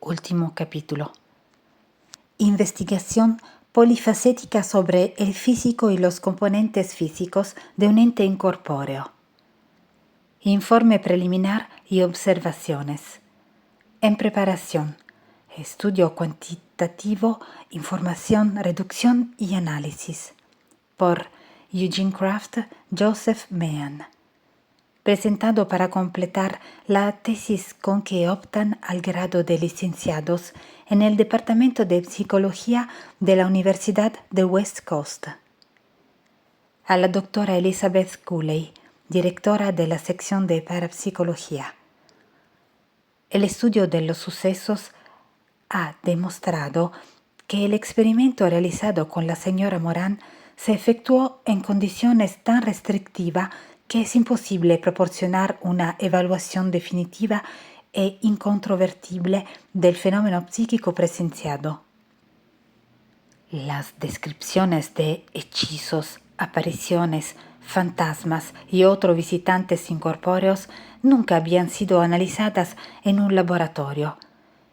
último capítulo. Investigación polifacética sobre el físico y los componentes físicos de un ente incorpóreo. Informe preliminar y observaciones. En preparación. Estudio cuantitativo, información, reducción y análisis. Por Eugene Kraft, Joseph Meehan. Presentado para completar la tesis con que optan al grado de licenciados en el Departamento de Psicología de la Universidad de West Coast. A la doctora Elizabeth Cooley, directora de la sección de Parapsicología. El estudio de los sucesos ha demostrado que el experimento realizado con la señora Moran se efectuó en condiciones tan restrictivas que es imposible proporcionar una evaluación definitiva e incontrovertible del fenómeno psíquico presenciado. Las descripciones de hechizos, apariciones, fantasmas y otros visitantes incorpóreos nunca habían sido analizadas en un laboratorio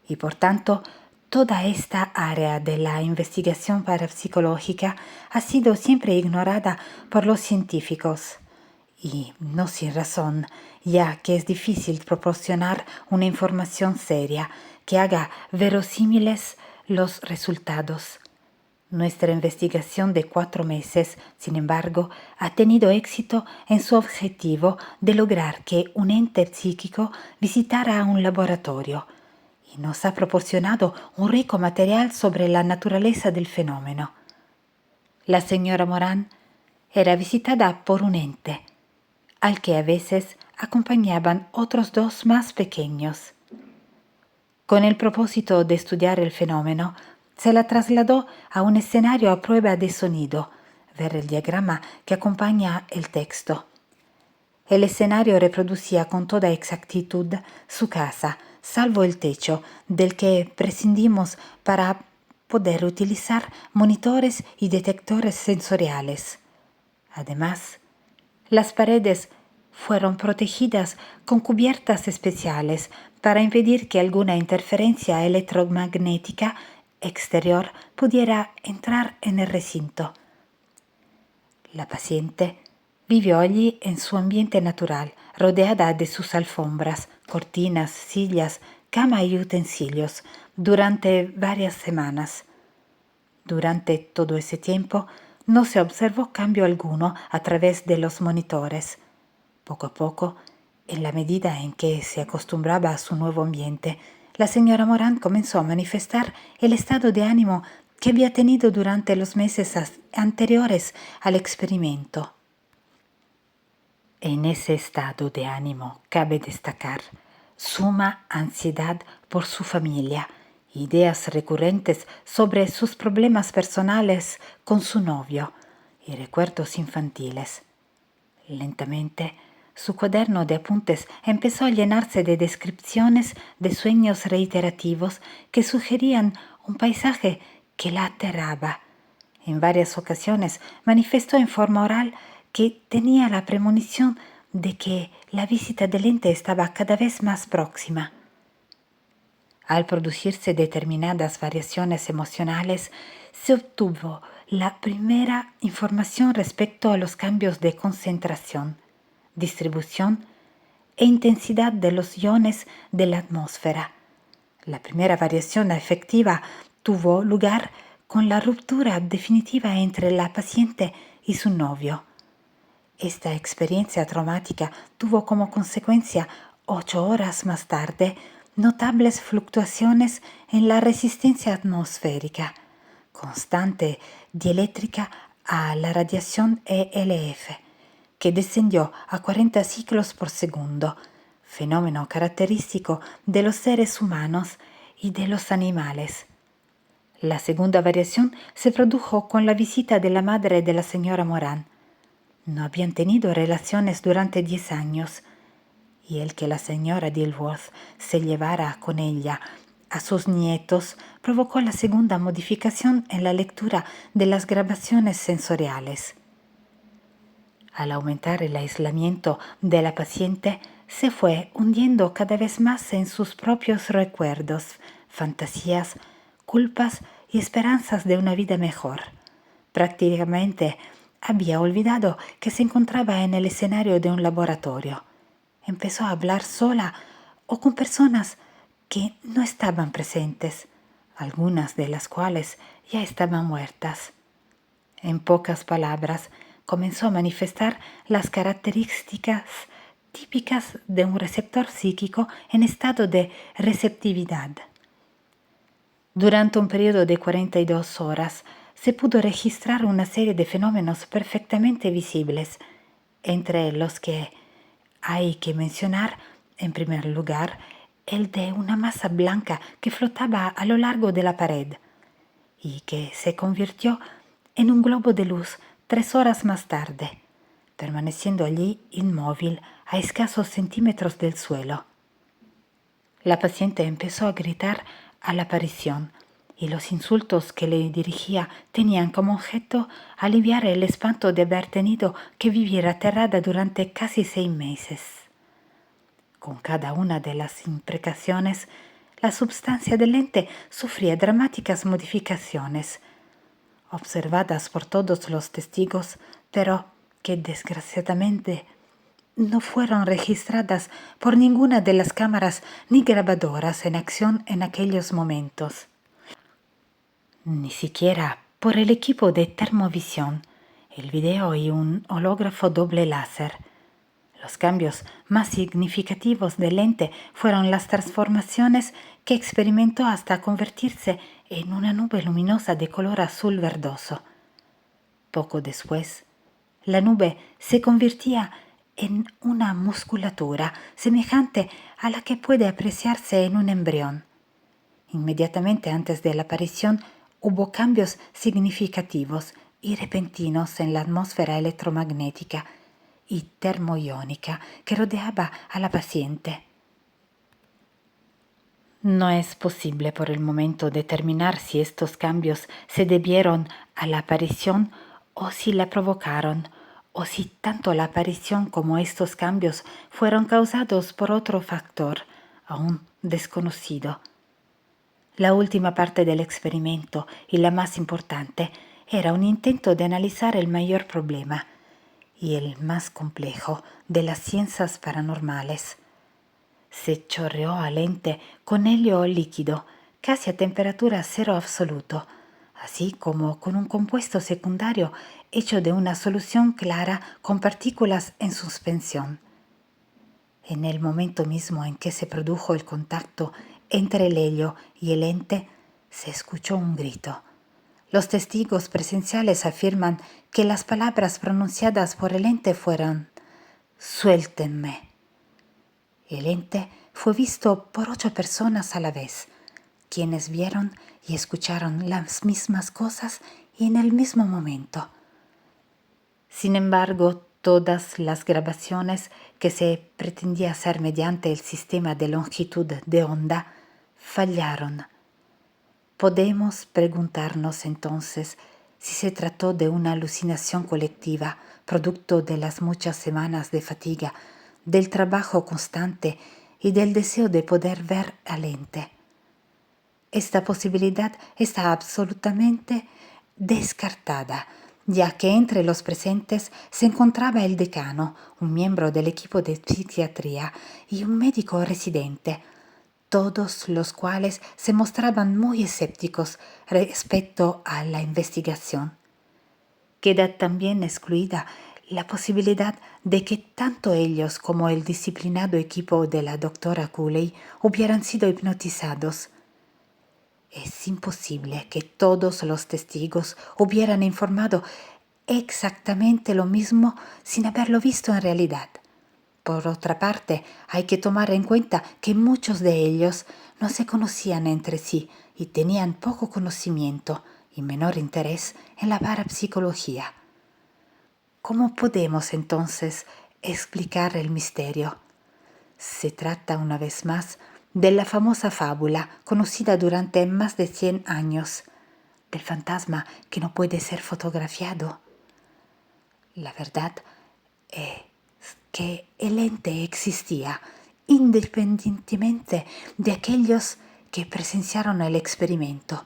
y por tanto toda esta área de la investigación parapsicológica ha sido siempre ignorada por los científicos. Y no sin razón, ya que es difícil proporcionar una información seria que haga verosímiles los resultados. Nuestra investigación de 4 meses, sin embargo, ha tenido éxito en su objetivo de lograr que un ente psíquico visitara un laboratorio y nos ha proporcionado un rico material sobre la naturaleza del fenómeno. La señora Moran era visitada por un ente, al que a veces acompañaban otros 2 más pequeños. Con el propósito de estudiar el fenómeno, se la trasladó a un escenario a prueba de sonido, ver el diagrama que acompaña el texto. El escenario reproducía con toda exactitud su casa, salvo el techo, del que prescindimos para poder utilizar monitores y detectores sensoriales. Además, las paredes fueron protegidas con cubiertas especiales para impedir que alguna interferencia electromagnética exterior pudiera entrar en el recinto. La paciente vivió allí en su ambiente natural, rodeada de sus alfombras, cortinas, sillas, cama y utensilios, durante varias semanas. Durante todo ese tiempo no se observó cambio alguno a través de los monitores. Poco a poco, en la medida en que se acostumbraba a su nuevo ambiente, la señora Moran comenzó a manifestar el estado de ánimo que había tenido durante los meses anteriores al experimento. En ese estado de ánimo cabe destacar suma ansiedad por su familia, ideas recurrentes sobre sus problemas personales con su novio y recuerdos infantiles. Lentamente, su cuaderno de apuntes empezó a llenarse de descripciones de sueños reiterativos que sugerían un paisaje que la aterraba. En varias ocasiones manifestó en forma oral que tenía la premonición de que la visita del ente estaba cada vez más próxima. Al producirse determinadas variaciones emocionales, se obtuvo la primera información respecto a los cambios de concentración, distribución e intensidad de los iones de la atmósfera. La primera variación efectiva tuvo lugar con la ruptura definitiva entre la paciente y su novio. Esta experiencia traumática tuvo como consecuencia, 8 horas más tarde, notables fluctuaciones en la resistencia atmosférica, constante dieléctrica a la radiación ELF, que descendió a 40 ciclos por segundo, fenómeno característico de los seres humanos y de los animales. La segunda variación se produjo con la visita de la madre de la señora Moran. No habían tenido relaciones durante 10 años, y el que la señora Dilworth se llevara con ella a sus nietos provocó la segunda modificación en la lectura de las grabaciones sensoriales. Al aumentar el aislamiento de la paciente, se fue hundiendo cada vez más en sus propios recuerdos, fantasías, culpas y esperanzas de una vida mejor. Prácticamente había olvidado que se encontraba en el escenario de un laboratorio. Empezó a hablar sola o con personas que no estaban presentes, algunas de las cuales ya estaban muertas. En pocas palabras, comenzó a manifestar las características típicas de un receptor psíquico en estado de receptividad. Durante un periodo de 42 horas se pudo registrar una serie de fenómenos perfectamente visibles, entre los que hay que mencionar, en primer lugar, el de una masa blanca que flotaba a lo largo de la pared y que se convirtió en un globo de luz 3 horas más tarde, permaneciendo allí inmóvil a escasos centímetros del suelo. La paciente empezó a gritar a la aparición y los insultos que le dirigía tenían como objeto aliviar el espanto de haber tenido que vivir aterrada durante casi 6 meses. Con cada una de las imprecaciones, la substancia del ente sufría dramáticas modificaciones, observadas por todos los testigos, pero que desgraciadamente no fueron registradas por ninguna de las cámaras ni grabadoras en acción en aquellos momentos. Ni siquiera por el equipo de termovisión, el video y un hológrafo doble láser. Los cambios más significativos del lente fueron las transformaciones que experimentó hasta convertirse en una nube luminosa de color azul verdoso. Poco después, la nube se convertía en una musculatura semejante a la que puede apreciarse en un embrión. Inmediatamente antes de la aparición hubo cambios significativos y repentinos en la atmósfera electromagnética y termoiónica que rodeaba a la paciente. No es posible por el momento determinar si estos cambios se debieron a la aparición o si la provocaron, o si tanto la aparición como estos cambios fueron causados por otro factor, aún desconocido. La última parte del experimento, y la más importante, era un intento de analizar el mayor problema y el más complejo de las ciencias paranormales. Se chorreó al ente con helio líquido, casi a temperatura cero absoluto, así como con un compuesto secundario hecho de una solución clara con partículas en suspensión. En el momento mismo en que se produjo el contacto entre el helio y el ente, se escuchó un grito. Los testigos presenciales afirman que las palabras pronunciadas por el ente fueron «Suéltenme». El ente fue visto por 8 personas a la vez, quienes vieron y escucharon las mismas cosas y en el mismo momento. Sin embargo, todas las grabaciones que se pretendía hacer mediante el sistema de longitud de onda fallaron. Podemos preguntarnos entonces si se trató de una alucinación colectiva, producto de las muchas semanas de fatiga, del trabajo constante y del deseo de poder ver al ente. Esta posibilidad está absolutamente descartada, ya que entre los presentes se encontraba el decano, un miembro del equipo de psiquiatría y un médico residente, todos los cuales se mostraban muy escépticos respecto a la investigación. Queda también excluida la posibilidad de que tanto ellos como el disciplinado equipo de la doctora Cooley hubieran sido hipnotizados. Es imposible que todos los testigos hubieran informado exactamente lo mismo sin haberlo visto en realidad. Por otra parte, hay que tomar en cuenta que muchos de ellos no se conocían entre sí y tenían poco conocimiento y menor interés en la parapsicología. ¿Cómo podemos entonces explicar el misterio? Se trata una vez más de la famosa fábula conocida durante más de 100 años, del fantasma que no puede ser fotografiado. La verdad es que el ente existía independientemente de aquellos que presenciaron el experimento.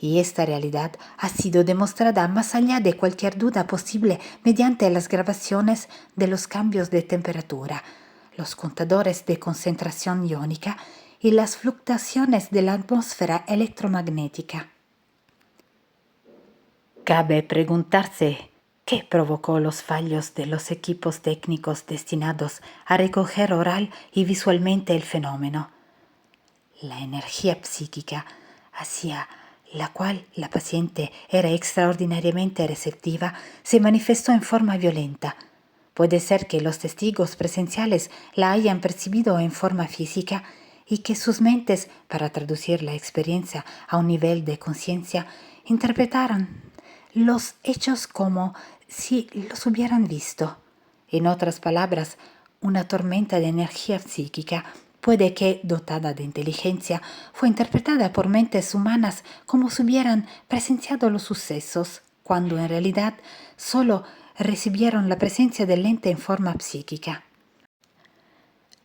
Y esta realidad ha sido demostrada más allá de cualquier duda posible mediante las grabaciones de los cambios de temperatura, los contadores de concentración iónica y las fluctuaciones de la atmósfera electromagnética. Cabe preguntarse qué provocó los fallos de los equipos técnicos destinados a recoger oral y visualmente el fenómeno. La energía psíquica hacia la cual la paciente era extraordinariamente receptiva se manifestó en forma violenta. Puede ser que los testigos presenciales la hayan percibido en forma física y que sus mentes, para traducir la experiencia a un nivel de conciencia, interpretaron los hechos como si los hubieran visto. En otras palabras, una tormenta de energía psíquica puede que, dotada de inteligencia, fue interpretada por mentes humanas como si hubieran presenciado los sucesos, cuando en realidad solo recibieron la presencia del ente en forma psíquica.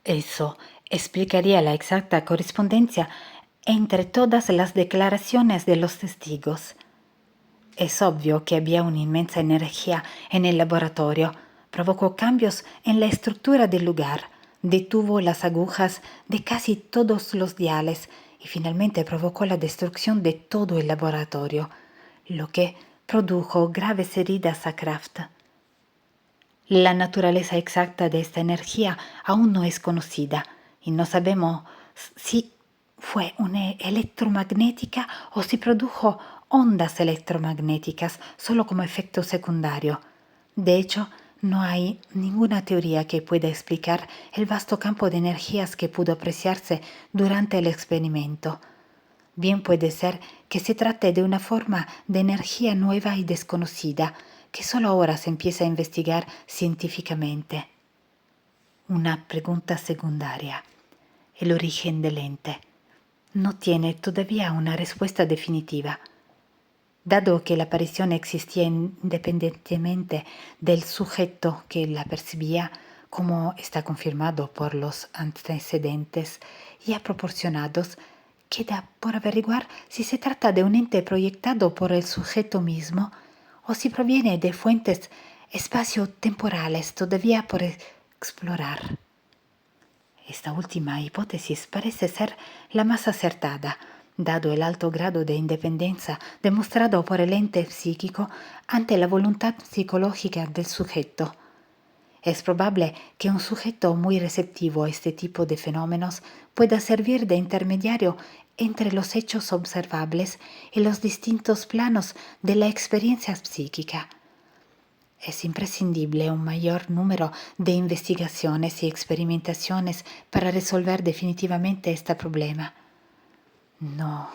Eso explicaría la exacta correspondencia entre todas las declaraciones de los testigos. Es obvio que había una inmensa energía en el laboratorio, provocó cambios en la estructura del lugar, detuvo las agujas de casi todos los diales y finalmente provocó la destrucción de todo el laboratorio, lo que produjo graves heridas a Kraft. La naturaleza exacta de esta energía aún no es conocida y no sabemos si fue una electromagnética o si produjo ondas electromagnéticas solo como efecto secundario. De hecho, no hay ninguna teoría que pueda explicar el vasto campo de energías que pudo apreciarse durante el experimento. Bien puede ser que se trate de una forma de energía nueva y desconocida, que solo ahora se empieza a investigar científicamente. Una pregunta secundaria. El origen del ente no tiene todavía una respuesta definitiva. Dado que la aparición existía independientemente del sujeto que la percibía, como está confirmado por los antecedentes ya proporcionados, queda por averiguar si se trata de un ente proyectado por el sujeto mismo o si proviene de fuentes espacio-temporales todavía por explorar. Esta última hipótesis parece ser la más acertada, dado el alto grado de independencia demostrado por el ente psíquico ante la voluntad psicológica del sujeto. Es probable que un sujeto muy receptivo a este tipo de fenómenos pueda servir de intermediario entre los hechos observables y los distintos planos de la experiencia psíquica. Es imprescindible un mayor número de investigaciones y experimentaciones para resolver definitivamente este problema. No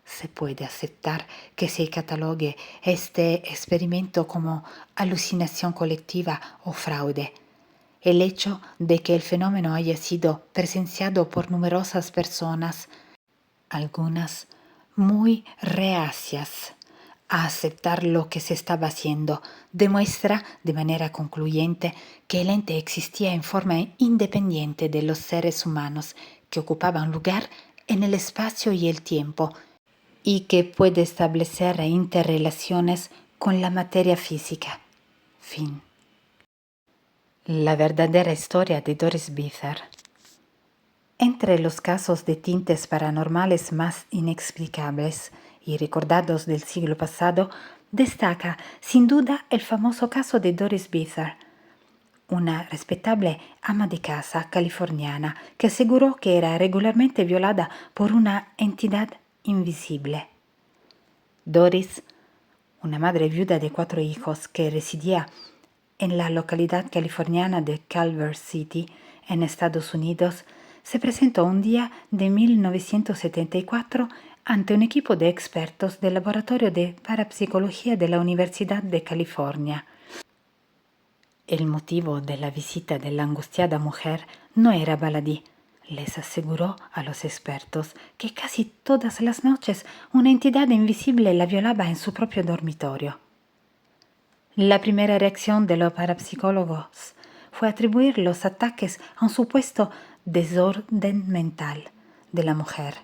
se puede aceptar que se catalogue este experimento como alucinación colectiva o fraude. El hecho de que el fenómeno haya sido presenciado por numerosas personas, algunas muy reacias a aceptar lo que se estaba haciendo, demuestra de manera concluyente que el ente existía en forma independiente de los seres humanos que ocupaban lugar en el espacio y el tiempo y que puede establecer interrelaciones con la materia física. Fin. La verdadera historia de Doris Bither. Entre los casos de tintes paranormales más inexplicables y recordados del siglo pasado, destaca sin duda el famoso caso de Doris Bither, una respetable ama de casa californiana que aseguró que era regularmente violada por una entidad invisible. Doris, una madre viuda de 4 hijos que residía en la localidad californiana de Culver City, en Estados Unidos, se presentó un día de 1974 ante un equipo de expertos del Laboratorio de Parapsicología de la Universidad de California. El motivo de la visita de la angustiada mujer no era baladí. Les aseguró a los expertos que casi todas las noches una entidad invisible la violaba en su propio dormitorio. La primera reacción de los parapsicólogos fue atribuir los ataques a un supuesto desorden mental de la mujer,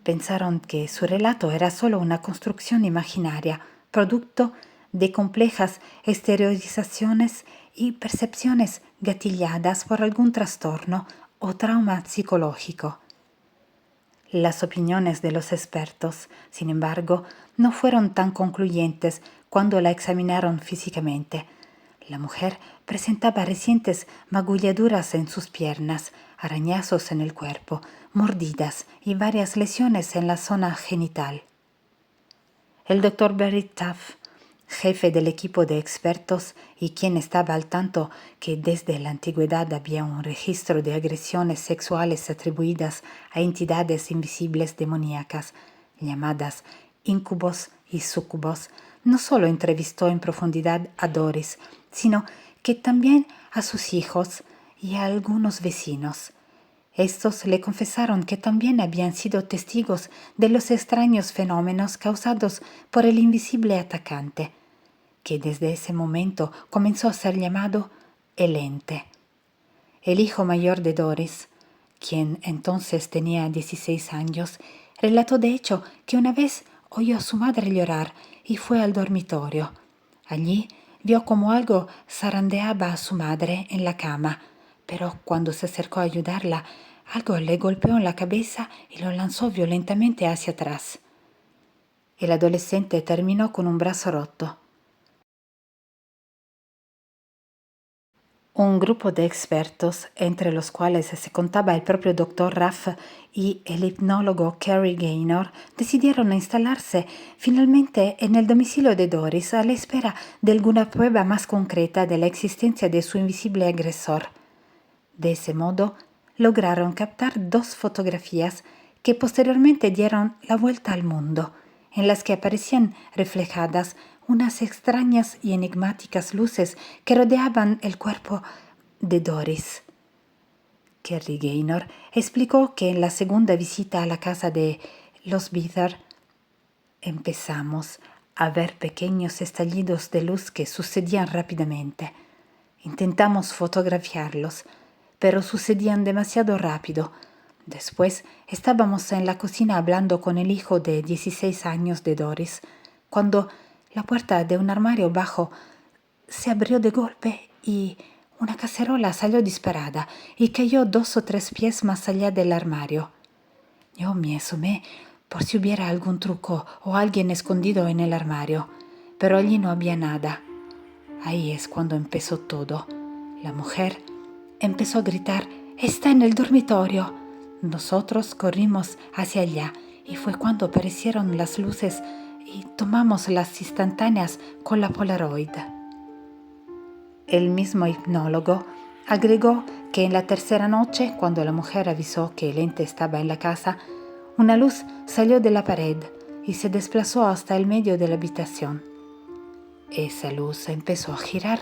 pensaron que su relato era solo una construcción imaginaria, producto de complejas exteriorizaciones y percepciones gatilladas por algún trastorno o trauma psicológico. Las opiniones de los expertos, sin embargo, no fueron tan concluyentes cuando la examinaron físicamente. La mujer presentaba recientes magulladuras en sus piernas, arañazos en el cuerpo, mordidas y varias lesiones en la zona genital. El doctor Barry Taff, jefe del equipo de expertos y quien estaba al tanto que desde la antigüedad había un registro de agresiones sexuales atribuidas a entidades invisibles demoníacas, llamadas incubos y sucubos, no solo entrevistó en profundidad a Doris, sino que también a sus hijos y a algunos vecinos. Estos le confesaron que también habían sido testigos de los extraños fenómenos causados por el invisible atacante, que desde ese momento comenzó a ser llamado el ente. El hijo mayor de Doris, quien entonces tenía 16 años, relató de hecho que una vez oyó a su madre llorar y fue al dormitorio. Allí vio como algo zarandeaba a su madre en la cama, pero cuando se acercó a ayudarla, algo le golpeó en la cabeza y lo lanzó violentamente hacia atrás. El adolescente terminó con un brazo roto. Un grupo de expertos, entre los cuales se contaba el propio Dr. Raff y el hipnólogo Kerry Gaynor, decidieron instalarse finalmente en el domicilio de Doris a la espera de alguna prueba más concreta de la existencia de su invisible agresor. De ese modo, lograron captar 2 fotografías que posteriormente dieron la vuelta al mundo, en las que aparecían reflejadas unas extrañas y enigmáticas luces que rodeaban el cuerpo de Doris. Kerry Gaynor explicó que en la segunda visita a la casa de los Bither empezamos a ver pequeños estallidos de luz que sucedían rápidamente. Intentamos fotografiarlos, pero sucedían demasiado rápido. Después estábamos en la cocina hablando con el hijo de 16 años de Doris, cuando la puerta de un armario bajo se abrió de golpe y una cacerola salió disparada y cayó 2 o 3 pies más allá del armario. Yo me asomé por si hubiera algún truco o alguien escondido en el armario, pero allí no había nada. Ahí es cuando empezó todo. La mujer empezó a gritar: «¡Está en el dormitorio!». Nosotros corrimos hacia allá y fue cuando aparecieron las luces y tomamos las instantáneas con la Polaroid. El mismo hipnólogo agregó que en la tercera noche, cuando la mujer avisó que el ente estaba en la casa, una luz salió de la pared y se desplazó hasta el medio de la habitación. Esa luz empezó a girar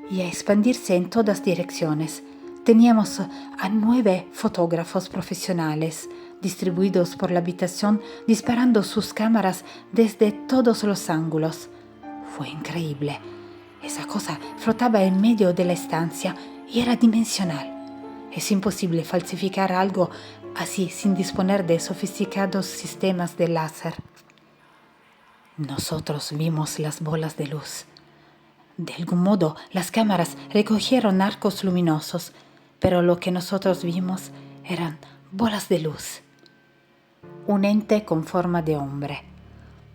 y a expandirse en todas direcciones. Teníamos a 9 fotógrafos profesionales distribuidos por la habitación disparando sus cámaras desde todos los ángulos. Fue increíble. Esa cosa flotaba en medio de la estancia y era dimensional. Es imposible falsificar algo así sin disponer de sofisticados sistemas de láser. Nosotros vimos las bolas de luz. De algún modo, las cámaras recogieron arcos luminosos, pero lo que nosotros vimos eran bolas de luz. Un ente con forma de hombre.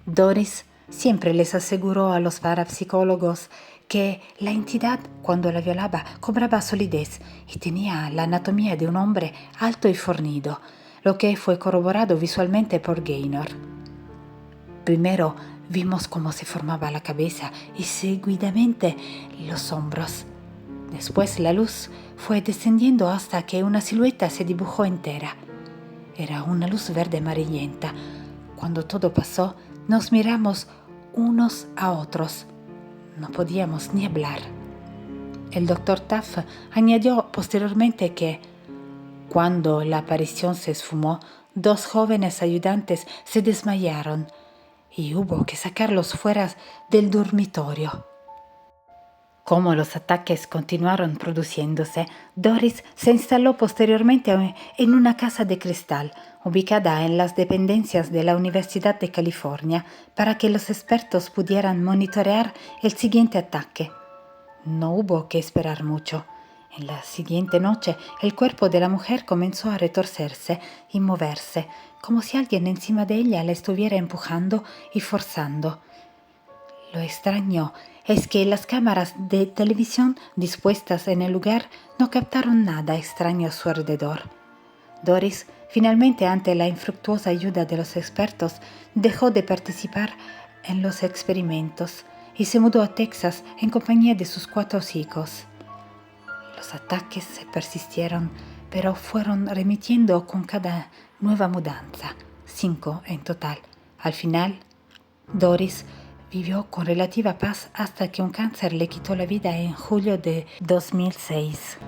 Doris siempre les aseguró a los parapsicólogos que la entidad, cuando la violaba, cobraba solidez y tenía la anatomía de un hombre alto y fornido, lo que fue corroborado visualmente por Gaynor. Primero vimos cómo se formaba la cabeza y seguidamente los hombros. Después la luz fue descendiendo hasta que una silueta se dibujó entera. Era una luz verde amarillenta. Cuando todo pasó, nos miramos unos a otros. No podíamos ni hablar. El doctor Taff añadió posteriormente que, cuando la aparición se esfumó, 2 jóvenes ayudantes se desmayaron y hubo que sacarlos fuera del dormitorio. Como los ataques continuaron produciéndose, Doris se instaló posteriormente en una casa de cristal, ubicada en las dependencias de la Universidad de California, para que los expertos pudieran monitorear el siguiente ataque. No hubo que esperar mucho. En la siguiente noche, el cuerpo de la mujer comenzó a retorcerse y moverse, como si alguien encima de ella la estuviera empujando y forzando. Lo extraño es que las cámaras de televisión dispuestas en el lugar no captaron nada extraño a su alrededor. Doris, finalmente, ante la infructuosa ayuda de los expertos, dejó de participar en los experimentos y se mudó a Texas en compañía de sus 4 hijos. Los ataques persistieron, pero fueron remitiendo con cada nueva mudanza, 5 en total. Al final, Doris vivió con relativa paz hasta que un cáncer le quitó la vida en julio de 2006.